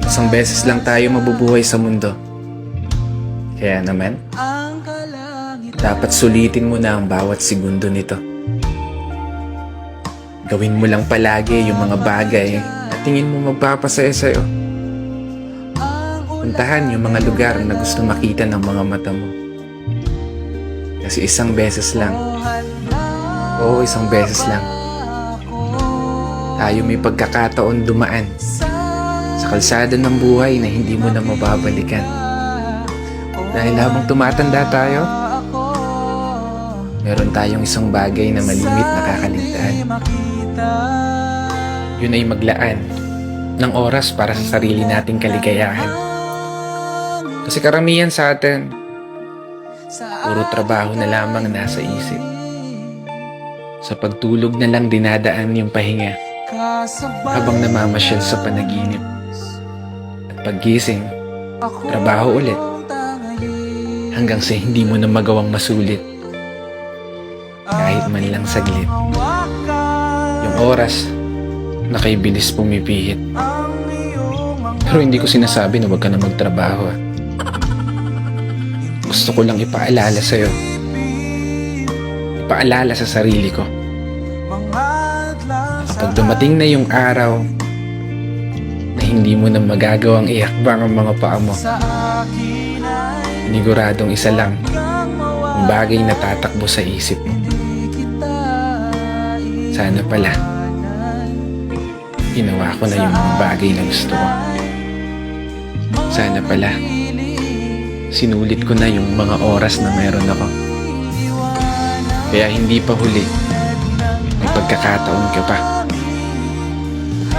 Isang beses lang tayo mabubuhay sa mundo. Kaya naman, dapat sulitin mo na ang bawat segundo nito. Gawin mo lang palagi yung mga bagay na tingin mo magpapasaya sa'yo. Puntahan yung mga lugar na gusto makita ng mga mata mo. Kasi isang beses lang, oo, isang beses lang, tayo may pagkakataon dumaan sa kalsada ng buhay na hindi mo na mababalikan. Dahil habang tumatanda tayo, meron tayong isang bagay na malimit na kakaligtaan. Yun ay maglaan ng oras para sa sarili nating kaligayahan. Kasi karamihan sa atin, puro trabaho na lamang nasa isip. Sa pagtulog na lang dinadaan yung pahinga habang namamasyal sa panaginip. At paggising, trabaho ulit hanggang sa hindi mo na magawang masulit kahit man lang saglit. Yung oras na kay bilis pumipihit. Pero hindi ko sinasabi na huwag ka na magtrabaho. Gusto ko lang ipaalala sa'yo, ipaalala sa sarili ko, kapag dumating na yung araw na hindi mo na magagawang iakbang ang mga paa mo, siniguradong isa lang ang bagay na tatakbo sa isip mo. Sana pala ginawa ko na yung mga bagay na gusto ko. Sana pala sinulit ko na yung mga oras na meron ako. Kaya hindi pa huli, may pagkakataon ka pa.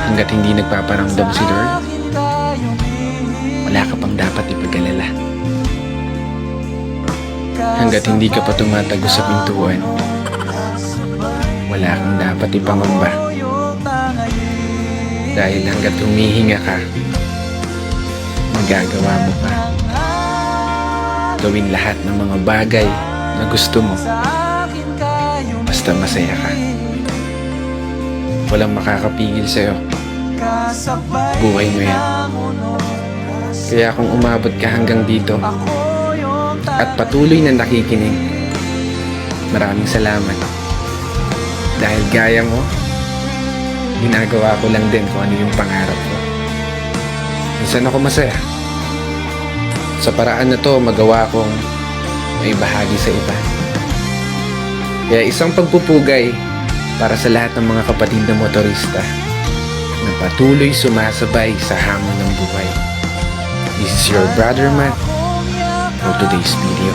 Hanggat hindi nagpaparamdam si Lord, wala ka pang dapat ipag-alala. Hanggat hindi ka pa tumatago sa pintuan, wala kang dapat ipangamba. Dahil hanggat humihinga ka, magagawa mo pa. Gawin lahat ng mga bagay na gusto mo, basta masaya ka. Walang makakapigil sa'yo. Buhay mo yan. Kaya kung umabot ka hanggang dito at patuloy na nakikinig, maraming salamat. Dahil gaya mo, ginagawa ko lang din kung ano yung pangarap ko. Minsan ako masaya. Sa paraan na to, magawa kong may bahagi sa iba. Kaya isang pagpupugay para sa lahat ng mga kapatid na motorista na patuloy sumasabay sa hamon ng buhay. This is your brother Matt for today's video.